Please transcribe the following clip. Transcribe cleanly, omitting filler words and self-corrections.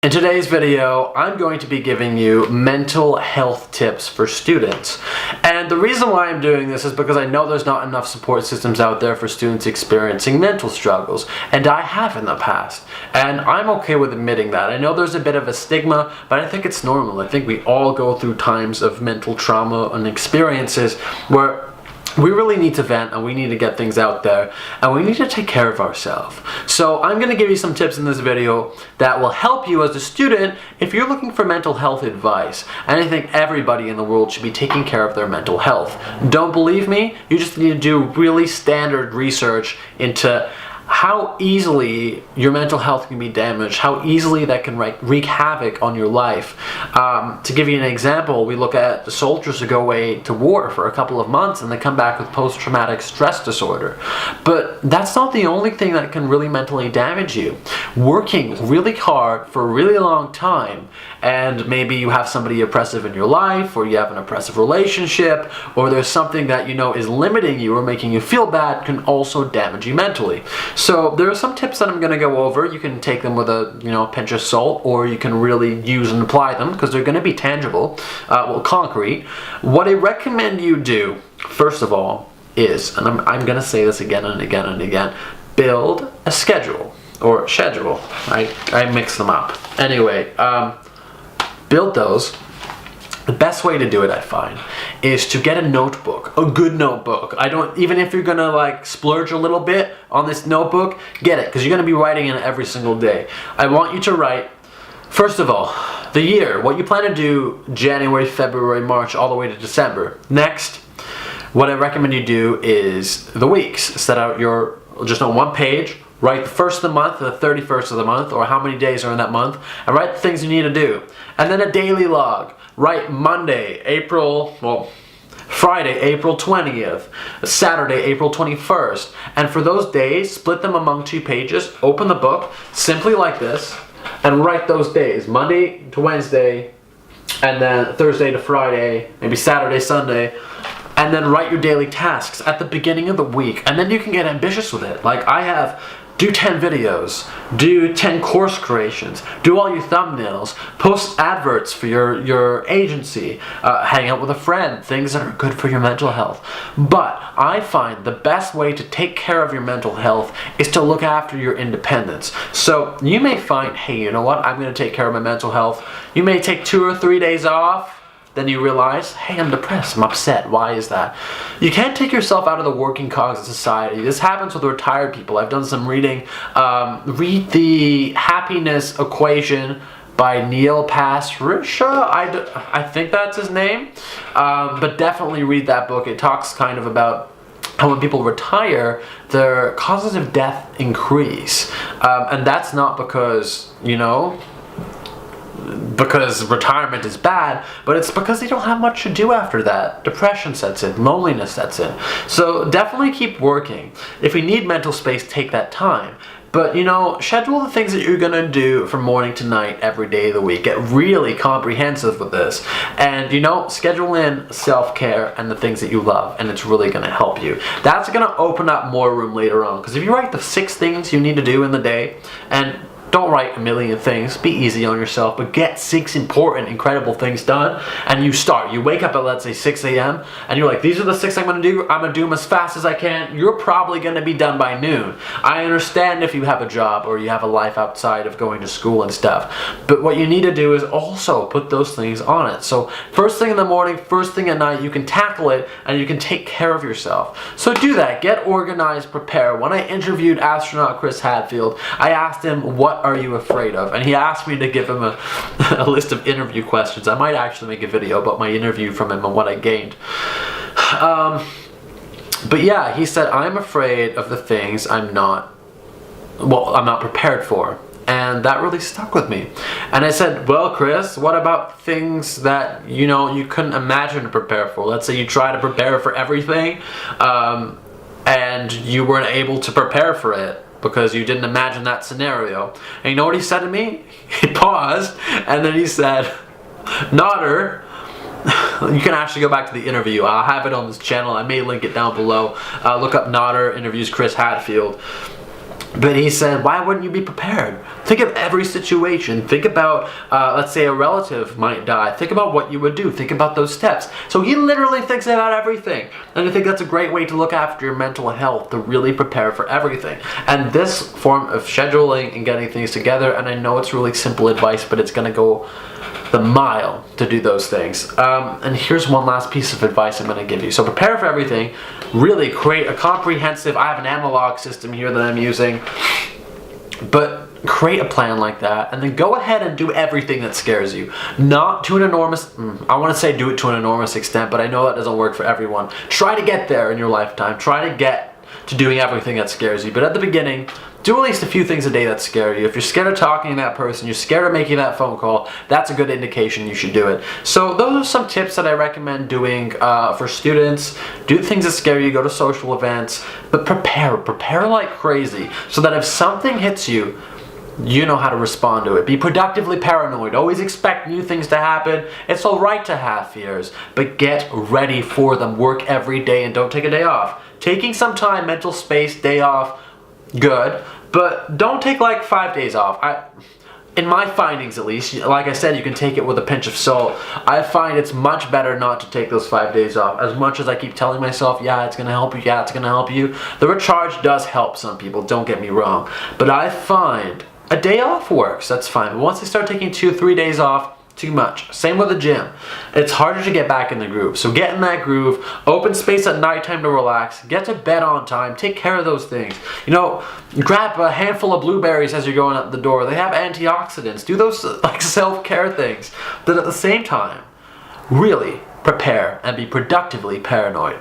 In today's video, I'm going to be giving you mental health tips for students. And the reason why I'm doing this is because I know there's not enough support systems out there for students experiencing mental struggles. And I have in the past. And I'm okay with admitting that. I know there's a bit of a stigma, but I think it's normal. I think we all go through times of mental trauma and experiences where we really need to vent and we need to get things out there and we need to take care of ourselves. So I'm going to give you some tips in this video that will help you as a student if you're looking for mental health advice. And I think everybody in the world should be taking care of their mental health. Don't believe me? You just need to do really standard research into how easily your mental health can be damaged, how easily that can wreak havoc on your life. To give you an example, we look at the soldiers who go away to war for a couple of months and they come back with post-traumatic stress disorder. But that's not the only thing that can really mentally damage you. Working really hard for a really long time, and maybe you have somebody oppressive in your life, or you have an oppressive relationship, or there's something that you know is limiting you or making you feel bad, can also damage you mentally. So there are some tips that I'm going to go over. You can take them with a pinch of salt, or you can really use and apply them because they're going to be tangible, concrete. What I recommend you do, first of all, is, and I'm going to say this again and again and again, build a schedule. Or schedule. I mix them up. Anyway, build those. The best way to do it, I find, is to get a notebook, a good notebook. Even if you're gonna like splurge a little bit on this notebook, get it, because you're gonna be writing in it every single day. I want you to write, first of all, the year, what you plan to do January, February, March, all the way to December. Next, what I recommend you do is the weeks. Set out just on one page, write the first of the month, the 31st of the month, or how many days are in that month, and write the things you need to do. And then a daily log. Write Friday, April 20th, Saturday, April 21st. And for those days, split them among 2 pages, open the book, simply like this, and write those days, Monday to Wednesday, and then Thursday to Friday, maybe Saturday, Sunday. And then write your daily tasks at the beginning of the week. And then you can get ambitious with it. Like I have, do 10 videos, do 10 course creations, do all your thumbnails, post adverts for your agency, hang out with a friend, things that are good for your mental health. But I find the best way to take care of your mental health is to look after your independence. So you may find, hey, you know what, I'm going to take care of my mental health. You may take 2 or 3 days off. Then you realize, hey, I'm depressed, I'm upset. Why is that? You can't take yourself out of the working cogs of society. This happens with retired people. I've done some reading. Read The Happiness Equation by Neil Pasricha. I think that's his name. But definitely read that book. It talks kind of about how when people retire, their causes of death increase. And that's not because, because retirement is bad, but it's because they don't have much to do after that. Depression sets in, loneliness sets in. So definitely keep working. If you need mental space, take that time. But schedule the things that you're gonna do from morning to night every day of the week. Get really comprehensive with this. And schedule in self-care and the things that you love, and it's really gonna help you. That's gonna open up more room later on. Because if you write the 6 things you need to do in the day, and don't write a million things, be easy on yourself, but get 6 important, incredible things done, and you start. You wake up at, let's say, 6 a.m., and you're like, these are the 6 I'm going to do, I'm going to do them as fast as I can. You're probably going to be done by noon. I understand if you have a job or you have a life outside of going to school and stuff, but what you need to do is also put those things on it. So first thing in the morning, first thing at night, you can tackle it, and you can take care of yourself. So do that. Get organized, prepare. When I interviewed astronaut Chris Hadfield, I asked him, what are you afraid of? And he asked me to give him a list of interview questions. I might actually make a video about my interview from him and what I gained. But yeah, he said, I'm afraid of the things I'm not prepared for. And that really stuck with me. And I said, well, Chris, what about things that, you couldn't imagine to prepare for? Let's say you try to prepare for everything, and you weren't able to prepare for it because you didn't imagine that scenario. And you know what he said to me? He paused, and then he said, Nodder, you can actually go back to the interview. I'll have it on this channel. I may link it down below. Look up Nodder interviews Chris Hadfield. But he said, why wouldn't you be prepared? Think of every situation. Think about, let's say a relative might die. Think about what you would do. Think about those steps. So he literally thinks about everything. And I think that's a great way to look after your mental health, to really prepare for everything. And this form of scheduling and getting things together, and I know it's really simple advice, but it's going to go the mile to do those things. And here's one last piece of advice I'm going to give you. So prepare for everything. Really create a comprehensive, I have an analog system here that I'm using, but create a plan like that, and then go ahead and do everything that scares you. Not to an enormous, I want to say do it to an enormous extent, but I know that doesn't work for everyone. Try to get there in your lifetime. Try to get to doing everything that scares you. But at the beginning, do at least a few things a day that scare you. If you're scared of talking to that person, you're scared of making that phone call, that's a good indication you should do it. So those are some tips that I recommend doing for students. Do things that scare you, go to social events, but prepare like crazy so that if something hits you, you know how to respond to it. Be productively paranoid. Always expect new things to happen. It's alright to have fears, but get ready for them. Work every day and don't take a day off. Taking some time, mental space, day off, good, but don't take like 5 days off. In my findings at least, like I said, you can take it with a pinch of salt. I find it's much better not to take those 5 days off. As much as I keep telling myself, yeah, it's gonna help you, yeah, it's gonna help you. The recharge does help some people, don't get me wrong. But I find a day off works, that's fine. But once they start taking 2-3 days off, too much. Same with the gym. It's harder to get back in the groove. So get in that groove, open space at nighttime to relax, get to bed on time, take care of those things. You know, grab a handful of blueberries as you're going out the door. They have antioxidants. Do those like self-care things. But at the same time, really prepare and be productively paranoid.